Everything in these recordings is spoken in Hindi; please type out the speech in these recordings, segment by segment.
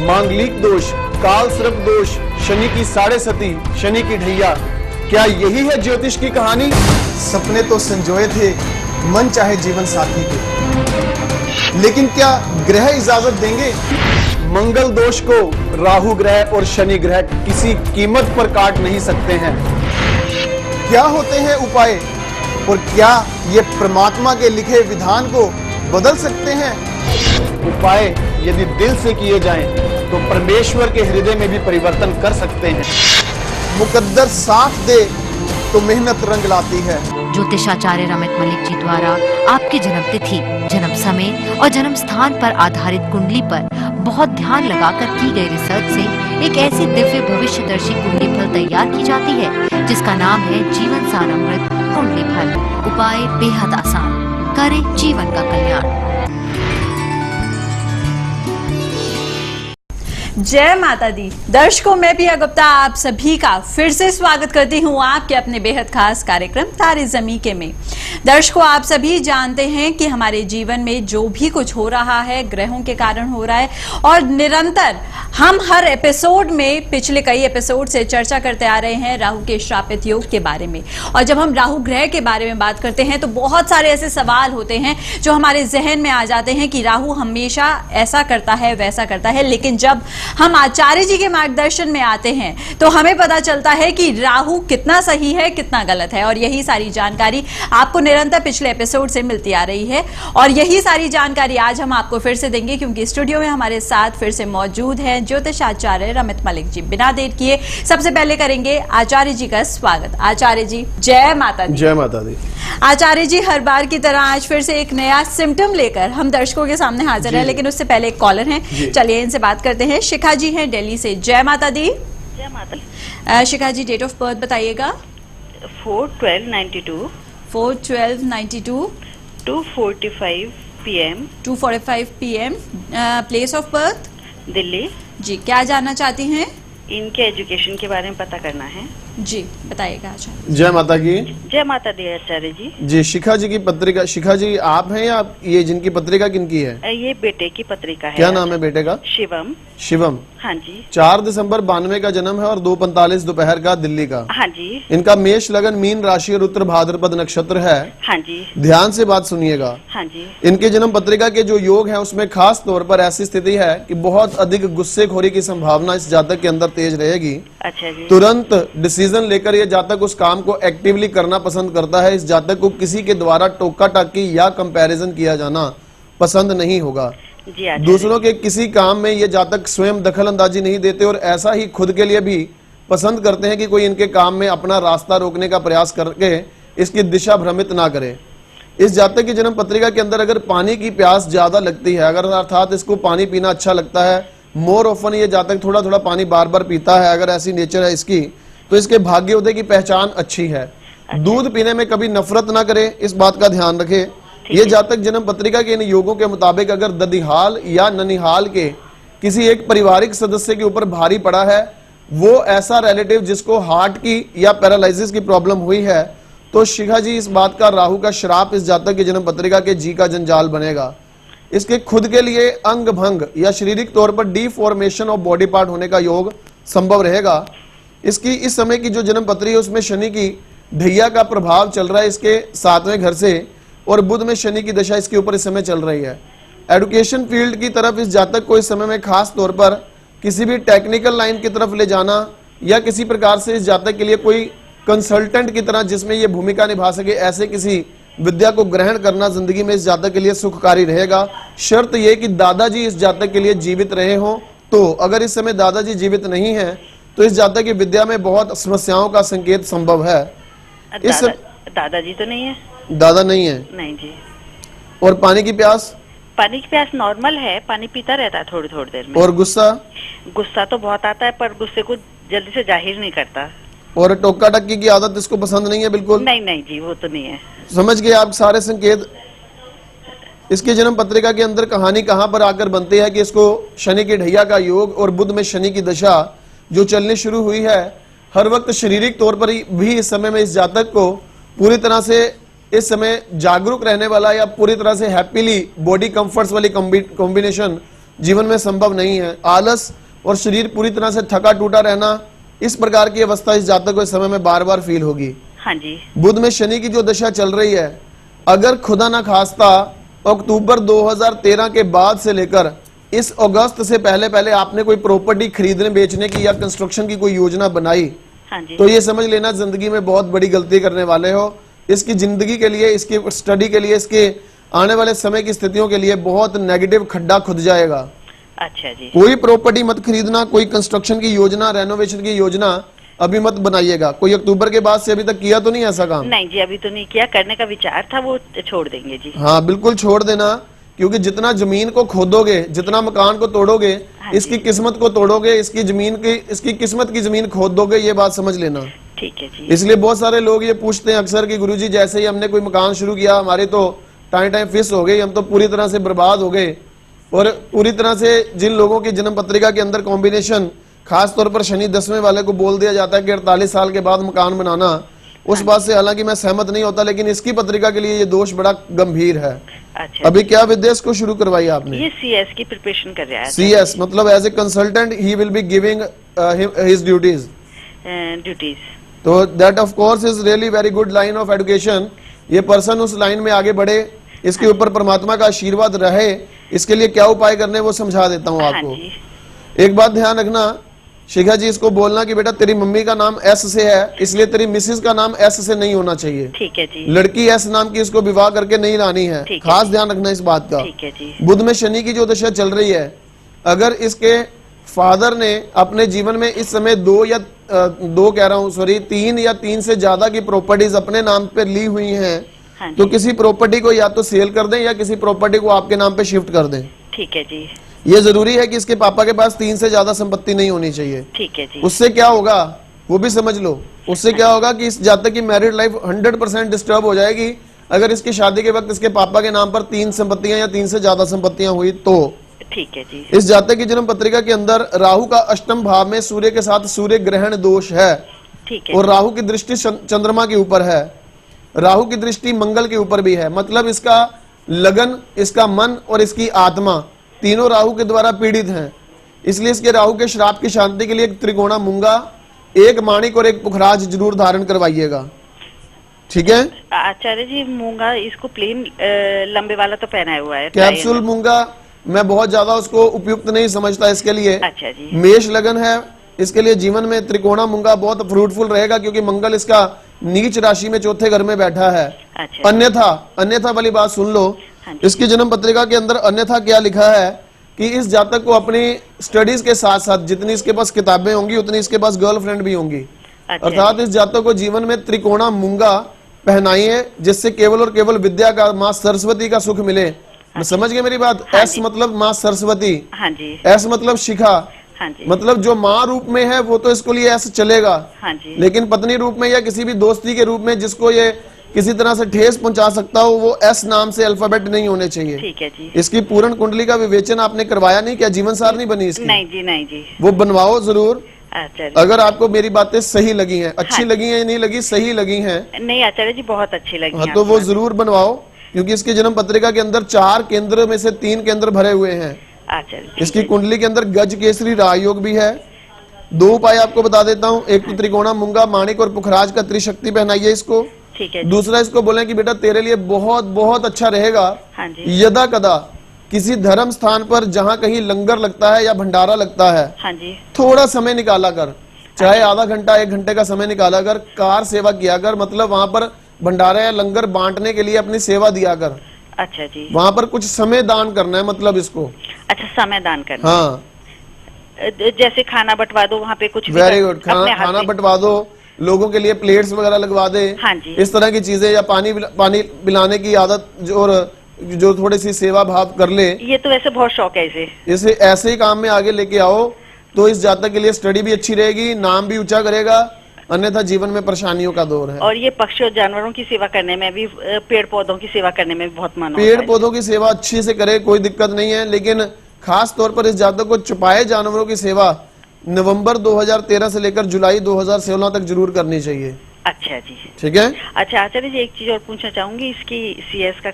मांगलिक दोष, काल सर्प दोष, शनि की साढ़े सती, शनि की ढैया, क्या यही है ज्योतिष की कहानी? सपने तो संजोए थे मन चाहे जीवन साथी के, लेकिन क्या ग्रह इजाजत देंगे? मंगल दोष को राहु ग्रह और शनि ग्रह किसी कीमत पर काट नहीं सकते हैं। क्या होते हैं उपाय और क्या ये परमात्मा के लिखे विधान को बदल सकते हैं? उपाय यदि दिल से किए जाएं तो परमेश्वर के हृदय में भी परिवर्तन कर सकते हैं। मुकद्दर साथ दे तो मेहनत रंग लाती है। ज्योतिषाचार्य रमित मलिक जी द्वारा आपकी जन्म तिथि, जन्म समय और जन्म स्थान पर आधारित कुंडली पर बहुत ध्यान लगाकर की गई रिसर्च से एक ऐसी दिव्य भविष्यदर्शी कुंडली फल तैयार की जाती है जिसका नाम है जीवन सार अमृत कुंडली फल। उपाय बेहद आसान, करें जीवन का कल्याण। जय माता दी। दर्शकों, मैं पिया गुप्ता आप सभी का फिर से स्वागत करती हूं आपके अपने बेहद खास कार्यक्रम तारे ज़मीं के में। दर्शकों, आप सभी जानते हैं कि हमारे जीवन में जो भी कुछ हो रहा है ग्रहों के कारण हो रहा है और निरंतर हम हर एपिसोड में पिछले कई एपिसोड से चर्चा करते आ रहे हैं राहु के श्रापित योग के बारे में। और जब हम राहु ग्रह के बारे में बात करते हैं तो बहुत सारे ऐसे सवाल होते हैं जो हमारे जहन में आ जाते हैं कि राहु हमेशा ऐसा करता है वैसा करता है, लेकिन जब हम आचार्य जी के मार्गदर्शन में आते हैं तो हमें पता चलता है कि राहु कितना सही है कितना गलत है। और यही सारी जानकारी आपको निरंतर पिछले एपिसोड से मिलती आ रही है और यही सारी जानकारी आज हम आपको फिर से देंगे, क्योंकि स्टूडियो में हमारे साथ फिर से मौजूद हैं ज्योतिषाचार्य रमित मलिक जी। बिना देर किए सबसे पहले करेंगे आचार्य जी का स्वागत। आचार्य जी, जय माता दी। जय माता दी। आचार्य जी, हर बार की तरह आज फिर से एक नया सिम्टम लेकर हम दर्शकों के सामने हाजिर है, लेकिन उससे पहले एक कॉलर हैं, चलिए इनसे बात करते हैं। शिखा जी हैं दिल्ली से। जय माता दी। जय माता। Shikha ji, date of birth बताइएगा। 4/12/92 4/12/92 2:45 PM 2:45 PM। Place of birth Delhi. जी, क्या जानना चाहती हैं? इनके एजुकेशन के बारे में पता करना है जी, बताइएगा आचार्य। जय माता की। जय माता दी आचार्य जी। जी, शिखा जी की पत्रिका, शिखा जी आप हैं या ये जिनकी पत्रिका किनकी है? ये बेटे की पत्रिका है। क्या नाम है बेटे का? शिवम। शिवम। हाँ जी। 4 दिसंबर 92 का जन्म है और 2:45 दोपहर का दिल्ली का। हाँ जी। इनका मेष लगन मीन राशि और उत्तर भाद्रपद नक्षत्र है। हाँ जी। ध्यान से बात सुनिएगा। हाँ जी। इनके जन्म पत्रिका के जो योग है उसमें खास तौर पर ऐसी स्थिति है कि बहुत अधिक गुस्सेखोरी की संभावना इस जातक के अंदर तेज रहेगी। अच्छा जी। तुरंत डिसीजन लेकर ये जातक उस काम को एक्टिवली करना पसंद करता है। इस जातक को किसी के द्वारा टोका टाकी या कंपैरिजन किया जाना पसंद नहीं होगा। जी आचार्य। दूसरों के किसी काम में ये जातक स्वयं दखल अंदाजी नहीं देते और ऐसा ही खुद के लिए भी पसंद करते हैं कि कोई इनके काम में अपना रास्ता रोकने का प्रयास करके इसकी दिशा भ्रमित ना करे। इस जातक की जन्म पत्रिका के अंदर अगर पानी की प्यास ज्यादा लगती है, अगर अर्थात इसको पानी पीना अच्छा लगता है, मोर ऑफन ये जातक थोड़ा थोड़ा पानी बार बार पीता है, अगर ऐसी नेचर है इसकी, तो इसके भाग्योदय की पहचान अच्छी है। दूध पीने में कभी नफरत ना करे, इस बात का ध्यान रखे। ये जातक जन्म पत्रिका के इन योगों के मुताबिक अगर ददिहाल या ननिहाल के किसी एक पारिवारिक सदस्य के ऊपर भारी पड़ा है, वो ऐसा रिलेटिव जिसको हार्ट की या पैरालिसिस की प्रॉब्लम हुई है, तो शिखा जी इस बात का राहु का श्राप इस जातक की जन्म पत्रिका के जी का जंजाल बनेगा। इसके खुद के लिए अंग भंग या शारीरिक तौर पर डिफॉर्मेशन ऑफ बॉडी पार्ट होने का योग संभव रहेगा। इसकी इस समय की जो जन्म पत्री है उसमें शनि की ढैया का प्रभाव चल रहा है इसके 7वें घर से, और बुध में शनि की दशा इसके ऊपर इस समय चल रही है। एडुकेशन फील्ड की तरफ इस जातक को इस समय में खास तौर पर किसी भी टेक्निकल लाइन की तरफ ले जाना या किसी प्रकार से इस जातक के लिए कोई कंसल्टेंट की तरह जिसमें ये भूमिका निभा सके, ऐसे किसी विद्या को ग्रहण करना जिंदगी में इस जातक के लिए सुखकारी रहेगा। शर्त यह कि दादाजी इस जातक के लिए जीवित रहे हों। तो अगर इस समय दादाजी जीवित नहीं है तो इस जातक की विद्या में बहुत समस्याओं का संकेत संभव है। दादाजी तो नहीं है? दादा नहीं है? नहीं जी। और पानी की प्यास? पानी की प्यास नॉर्मल है, पानी पीता रहता है थोड़ी थोड़ी देर में। और गुस्सा? गुस्सा तो बहुत आता है पर गुस्से को जल्दी से जाहिर नहीं करता। और टोका टक्की की आदत इसको पसंद नहीं है? बिल्कुल नहीं नहीं जी, वो तो नहीं है। समझ गए आप सारे संकेत। इसके जन्म पत्रिका के अंदर कहानी कहां पर आकर बनती है कि इसको शनि की ढैया का योग और बुध में शनि की दशा जो चलनी शुरू हुई है, हर वक्त शारीरिक तौर पर भी इस समय में इस जातक को पूरी तरह से इस समय जागरूक रहने वाला या पूरी तरह से हैप्पीली बॉडी कंफर्ट्स वाली कॉम्बिनेशन जीवन में संभव नहीं है। आलस और शरीर पूरी तरह से थका टूटा रहना, इस प्रकार की अवस्था इस जातक को इस समय में बार बार फील होगी। हाँ जी। बुध में शनि की जो दशा चल रही है, अगर खुदा ना खास्ता अक्टूबर 2013 के बाद से लेकर इस अगस्त से पहले पहले आपने कोई प्रॉपर्टी खरीदने बेचने की या कंस्ट्रक्शन की कोई योजना बनाई, हाँ जी। तो ये समझ लेना जिंदगी में बहुत बड़ी गलती करने वाले हो। इसकी जिंदगी के लिए, इसकी स्टडी के लिए, इसके आने वाले समय की स्थितियों के लिए बहुत नेगेटिव खड्डा खुद जाएगा। अच्छा जी। कोई प्रॉपर्टी मत खरीदना, कोई कंस्ट्रक्शन की योजना, रेनोवेशन की योजना अभी मत बनाइएगा। कोई अक्टूबर के बाद से अभी तक किया तो नहीं ऐसा काम? नहीं जी, अभी तो नहीं किया, करने का विचार था, वो छोड़ देंगे जी। हाँ बिल्कुल छोड़ देना, क्योंकि जितना जमीन को खोदोगे, जितना मकान को तोड़ोगे, हाँ इसकी किस्मत को तोड़ोगे, इसकी किस्मत की जमीन खोद दोगे, ये बात समझ लेना। ठीक है जी। इसलिए बहुत सारे लोग ये पूछते हैं अक्सर कि गुरुजी जैसे ही हमने कोई मकान शुरू किया हमारी तो टाइम फिस हो गई, हम तो पूरी तरह से बर्बाद हो गए। और पूरी तरह से जिन लोगों की जन्म पत्रिका के अंदर कॉम्बिनेशन, खास तौर पर शनि 10वें वाले को बोल दिया जाता है कि 48 साल के बाद मकान बनाना, उस बात से हालांकि मैं सहमत नहीं होता, लेकिन इसकी पत्रिका के लिए ये दोष बड़ा गंभीर है। अच्छा। अभी क्या विदेश को शुरू करवाई आपने? ये CS की प्रिपरेशन कर रहा है। CS मतलब as a consultant he will be giving his duties. Duties. तो that of course is really very good line of education. ये पर्सन उस लाइन में आगे बढ़े, इसके ऊपर परमात्मा का आशीर्वाद रहे, इसके लिए क्या उपाय करने वो समझा देता हूँ आपको। हाँ जी। एक बात ध्यान रखना, शिखा जी, इसको बोलना कि बेटा तेरी मम्मी का नाम S से है, इसलिए तेरी मिसेस का नाम S से नहीं होना चाहिए। ठीक है जी। लड़की S नाम की इसको विवाह करके नहीं लानी है, ठीक है खास जी। ध्यान रखना इस बात का। ठीक है जी। बुध में शनि की जो दशा चल रही है, अगर इसके फादर ने अपने जीवन में इस समय 3 या 3 से ज्यादा की प्रॉपर्टीज अपने नाम पे ली हुई हैं, हाँ जी। तो किसी प्रॉपर्टी को या तो सेल कर दें या किसी प्रॉपर्टी को आपके नाम पे शिफ्ट कर दें। ठीक है जी। ये जरूरी है कि इसके पापा के पास 3 से ज्यादा संपत्ति नहीं होनी चाहिए। ठीक है जी। उससे क्या होगा वो भी समझ लो। उससे क्या होगा कि इस जातक की मैरिड लाइफ 100% डिस्टर्ब हो जाएगी अगर इसकी शादी के वक्त इसके पापा के नाम पर 3 संपत्तियां या 3 से ज्यादा संपत्तियां हुई तो। ठीक है जी। इस जातक की जन्म पत्रिका के अंदर राहु का अष्टम भाव में सूर्य के साथ सूर्य ग्रहण दोष है, ठीक है। और राहु की दृष्टि चंद्रमा के ऊपर है, राहु की दृष्टि मंगल के ऊपर भी है। मतलब इसका लगन, इसका मन और इसकी आत्मा तीनों राहु के द्वारा पीड़ित हैं। इसलिए इसके राहु के श्राप की शांति के लिए एक त्रिकोणा मूंगा, एक माणिक और एक पुखराज जरूर धारण करवाइएगा, ठीक है। आचार्य जी, मूंगा इसको प्लेन लंबे वाला तो पहनाया हुआ है। कैप्सूल मूंगा मैं बहुत ज्यादा उसको उपयुक्त नहीं समझता इसके लिए। अच्छा जी। मेष लगन है, इसके लिए जीवन में त्रिकोणा मूंगा बहुत फ्रूटफुल रहेगा, क्योंकि मंगल इसका नीच राशि में चौथे घर में बैठा है। अच्छा। अन्यथा वाली बात सुन लो। हाँ जी। इसकी जन्म पत्रिका के अंदर अन्यथा क्या लिखा है कि इस जातक को अपनी स्टडीज के साथ साथ जितनी इसके पास किताबें होंगी उतनी इसके पास गर्लफ्रेंड भी होंगी। अच्छा। अर्थात इस जातक को जीवन में त्रिकोणा मूंगा पहनाइए, जिससे केवल और केवल विद्या का, माँ सरस्वती का सुख मिले। समझ गए मेरी बात? हाँ एस मतलब माँ सरस्वती, हाँ जी। एस मतलब शिखा, हाँ जी। मतलब जो माँ रूप में है वो तो इसको लिए ऐसे चलेगा, हाँ जी। लेकिन पत्नी रूप में या किसी भी दोस्ती के रूप में जिसको ये किसी तरह से ठेस पहुंचा सकता हो, वो एस नाम से अल्फाबेट नहीं होने चाहिए। ठीक है जी। इसकी पूर्ण कुंडली का विवेचन आपने करवाया नहीं क्या? जीवन सार नहीं बनी इसकी? नहीं जी, नहीं जी। वो बनवाओ जरूर, आचार्य अगर आपको मेरी बातें सही लगी हैं, अच्छी हाँ। लगी हैं या नहीं लगी, सही लगी हैं, नहीं आचार्य जी, बहुत अच्छी लगी। हाँ, तो वो जरूर बनवाओ, क्योंकि इसकी जन्म पत्रिका के अंदर 4 केंद्र में से 3 केंद्र भरे हुए हैं। आचार्य जी। इसकी कुंडली के अंदर गज केसरी राजयोग भी है। 2 उपाय आपको बता देता हूँ, एक तो त्रिकोणा मूंगा माणिक और पुखराज का त्रिशक्ति पहनाइए इसको। ठीक है। दूसरा इसको बोले कि बेटा तेरे लिए बहुत बहुत अच्छा रहेगा, हाँ जी। यदा कदा किसी धर्म स्थान पर जहाँ कहीं लंगर लगता है या भंडारा लगता है, हाँ जी। थोड़ा समय निकाला कर, चाहे आधा घंटा 1 घंटे का समय निकाला कर, कार सेवा किया कर। मतलब वहां पर भंडारा या लंगर बांटने के लिए अपनी सेवा दिया कर। अच्छा जी। वहां पर कुछ समय दान करना है, मतलब इसको। अच्छा, समय दान करना। हाँ, जैसे खाना बटवा दो वहाँ पे कुछ भी वेरी कर- गुड। अपने हाथ खाना से। बंटवा दो, लोगों के लिए प्लेट्स वगैरह लगवा दे, हाँ जी। इस तरह की चीजें, या पानी पिलाने की आदत जो थोड़ी सी सेवा भाव कर ले, ये तो वैसे बहुत शौक है इसे। इसे ऐसे ही काम में आगे लेके आओ तो इस जातक के लिए स्टडी भी अच्छी रहेगी, नाम भी ऊंचा करेगा, अन्यथा जीवन में परेशानियों का दौर है। और ये पक्षी और जानवरों की सेवा करने में भी, पेड़ पौधों की सेवा करने में भी बहुत मन होता पेड़ है। पौधों की सेवा अच्छी से करे, कोई दिक्कत नहीं है, लेकिन खास तौर पर इस जातक को छुपाए जानवरों की सेवा नवंबर 2013 से लेकर जुलाई 2016 तक जरूर करनी चाहिए। अच्छा जी। ठीक है। अच्छा आचार्य जी, एक चीज और पूछना चाहूंगी, इसकी CS का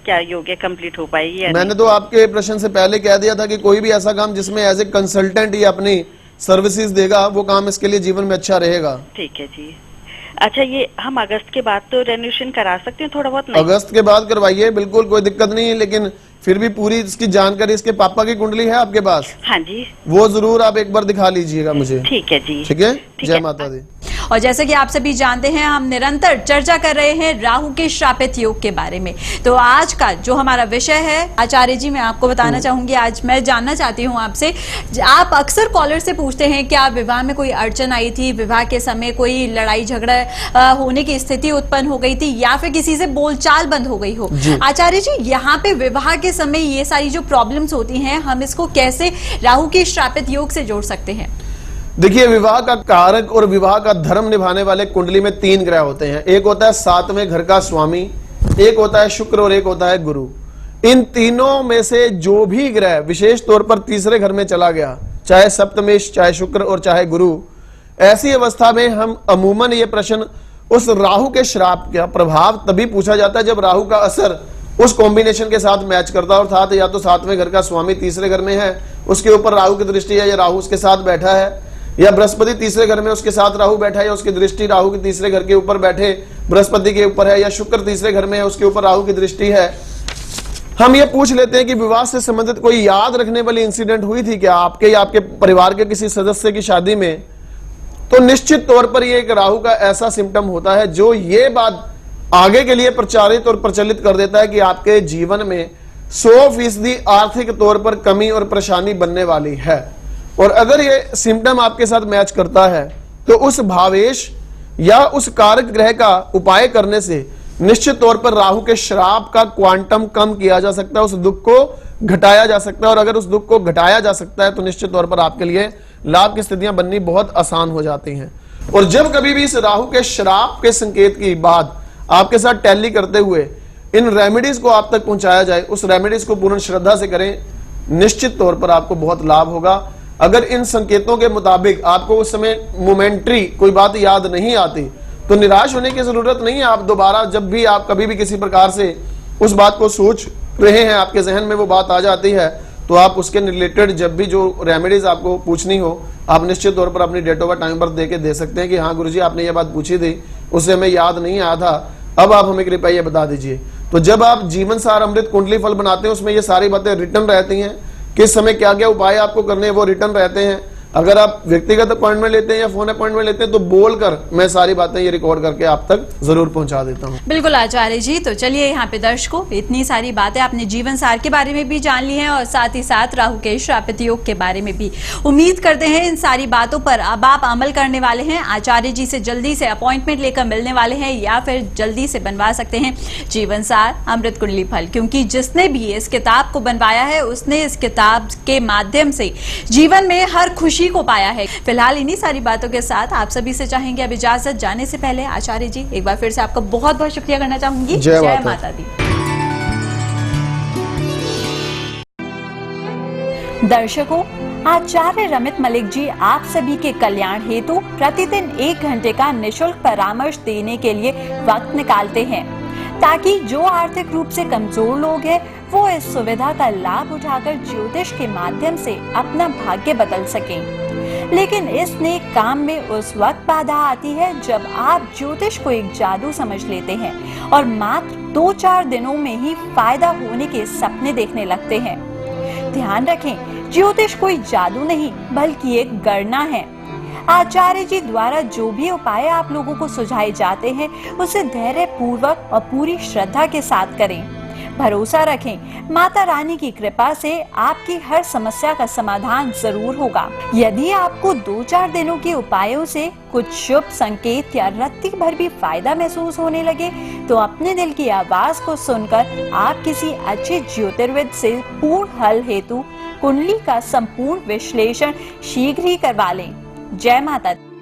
क्या योग्य कंप्लीट हो पाएगी या मैंने तो आपके प्रश्न से पहले कह दिया था कि कोई भी ऐसा काम जिसमें एज ए कंसल्टेंट ही अपनी सर्विसेज देगा वो काम इसके लिए जीवन में अच्छा रहेगा। ठीक है जी। अच्छा, ये हम अगस्त के बाद तो रेन्यूएशन करा सकते हैं थोड़ा बहुत? नहीं, अगस्त के बाद करवाइए, बिल्कुल कोई दिक्कत नहीं है, लेकिन फिर भी पूरी इसकी जानकारी, इसके पापा की कुंडली है आपके पास? हाँ जी। वो जरूर आप एक बार दिखा लीजिएगा मुझे। ठीक है जी। ठीक है, ठीक जय है। माता दी। और जैसे कि आप सभी जानते हैं, हम निरंतर चर्चा कर रहे हैं राहु के श्रापित योग के बारे में। तो आज का जो हमारा विषय है, आचार्य जी मैं आपको बताना चाहूंगी, आज मैं जानना चाहती हूं आपसे, आप अक्सर कॉलर से पूछते हैं कि आप विवाह में कोई अड़चन आई थी, विवाह के समय कोई लड़ाई झगड़ा होने की स्थिति उत्पन्न हो गई थी, या फिर किसी से बोलचाल बंद हो गई हो। आचार्य जी, यहाँ पे विवाह के समय ये सारी जो प्रॉब्लम्स होती हैं, हम इसको कैसे राहु के श्रापित योग से जोड़ सकते हैं? देखिए, विवाह का कारक और विवाह का धर्म निभाने वाले कुंडली में 3 ग्रह होते हैं। एक होता है 7वें घर का स्वामी, एक होता है शुक्र और एक होता है गुरु। इन तीनों में से जो भी ग्रह विशेष तौर पर तीसरे घर में चला गया, चाहे सप्तमेश, चाहे शुक्र और चाहे गुरु, ऐसी अवस्था में हम अमूमन ये प्रश्न उस राहु के श्राप का प्रभाव तभी पूछा जाता है जब राहु का असर उस कॉम्बिनेशन के साथ मैच करता है, अर्थात या तो 7वें घर का स्वामी तीसरे घर में है, उसके ऊपर राहु की दृष्टि है, या राहु उसके साथ बैठा है, या बृहस्पति तीसरे घर में उसके साथ राहु बैठा है, या उसकी दृष्टि राहु के तीसरे घर के ऊपर बैठे बृहस्पति के ऊपर है, या शुक्र तीसरे घर में है, उसके ऊपर राहु की दृष्टि है। हम ये पूछ लेते हैं कि विवाह से संबंधित कोई याद रखने वाली इंसिडेंट हुई थी क्या आपके या आपके परिवार के किसी सदस्य की शादी में? तो निश्चित तौर पर ये एक राहु का ऐसा सिम्टम होता है जो ये बात आगे के लिए प्रचारित और प्रचलित कर देता है कि आपके जीवन में 100% आर्थिक तौर पर कमी और परेशानी बनने वाली है। और अगर ये सिम्टम आपके साथ मैच करता है तो उस भावेश या उस कारक ग्रह का उपाय करने से निश्चित तौर पर राहु के श्राप का क्वांटम कम किया जा सकता है, उस दुख को घटाया जा सकता है। और अगर उस दुख को घटाया जा सकता है तो निश्चित तौर पर आपके लिए लाभ की स्थितियां बननी बहुत आसान हो जाती हैं। और जब कभी भी इस राहु के श्राप के संकेत की बात आपके साथ टैली करते हुए इन रेमेडीज को आप तक पहुंचाया जाए, उस रेमेडीज को पूर्ण श्रद्धा से करें, निश्चित तौर पर आपको बहुत लाभ होगा। अगर इन संकेतों के मुताबिक आपको उस समय मोमेंट्री कोई बात याद नहीं आती तो निराश होने की जरूरत नहीं है। आप दोबारा जब भी आप कभी भी किसी प्रकार से उस बात को सोच रहे हैं, आपके जहन में वो बात आ जाती है, तो आप उसके रिलेटेड जब भी जो रेमेडीज आपको पूछनी हो, आप निश्चित तौर पर अपनी डेट ऑफ टाइम पर दे के दे सकते हैं कि हाँ गुरुजी आपने ये बात पूछी थी, उससे हमें याद नहीं आया था, अब आप हमें कृपया ये बता दीजिए। तो जब आप जीवन सार अमृत कुंडली फल बनाते हैं, उसमें ये सारी बातें रिटर्न रहती हैं, किस समय क्या क्या उपाय आपको करने हैं वो रिटर्न रहते हैं। अगर आप व्यक्तिगत अपॉइंटमेंट लेते हैं या फोन अपॉइंटमेंट लेते हैं तो बोलकर मैं सारी बातें ये रिकॉर्ड करके आप तक जरूर पहुंचा देता हूं। बिल्कुल आचार्य जी, तो चलिए यहाँ पे दर्शकों, इतनी सारी बातें आपने जीवन सार के बारे में भी जान ली हैं और साथ ही साथ राहु के श्रापित योग के बारे में भी। उम्मीद करते हैं इन सारी बातों पर अब आप अमल करने वाले हैं, आचार्य जी से जल्दी से अपॉइंटमेंट लेकर मिलने वाले हैं, या फिर जल्दी से बनवा सकते हैं जीवन सार अमृत कुंडली फल, क्योंकि जिसने भी इस किताब को बनवाया है उसने इस किताब के माध्यम से जीवन में हर खुशी को पाया है। फिलहाल इन्हीं सारी बातों के साथ आप सभी से चाहेंगे अब इजाजत। जाने से पहले आचार्य जी एक बार फिर से आपका बहुत बहुत शुक्रिया करना चाहूंगी। जय माता दी। दर्शकों, आचार्य रमित मलिक जी आप सभी के कल्याण हेतु प्रतिदिन 1 घंटे का निःशुल्क परामर्श देने के लिए वक्त निकालते हैं, ताकि जो आर्थिक रूप से कमजोर लोग हैं वो इस सुविधा का लाभ उठाकर ज्योतिष के माध्यम से अपना भाग्य बदल सकें। लेकिन इस नेक काम में उस वक्त बाधा आती है जब आप ज्योतिष को एक जादू समझ लेते हैं और मात्र 2-4 दिनों में ही फायदा होने के सपने देखने लगते हैं। ध्यान रखें, ज्योतिष कोई जादू नहीं बल्कि एक गणना है। आचार्य जी द्वारा जो भी उपाय आप लोगों को सुझाए जाते हैं उसे धैर्य पूर्वक और पूरी श्रद्धा के साथ करें। भरोसा रखें, माता रानी की कृपा से आपकी हर समस्या का समाधान जरूर होगा। यदि आपको 2-4 दिनों के उपायों से कुछ शुभ संकेत या रत्ती भर भी फायदा महसूस होने लगे तो अपने दिल की आवाज को सुनकर आप किसी अच्छे ज्योतिर्विद से पूर्ण हल हेतु कुंडली का संपूर्ण विश्लेषण शीघ्र ही करवा लें। जय माता दी।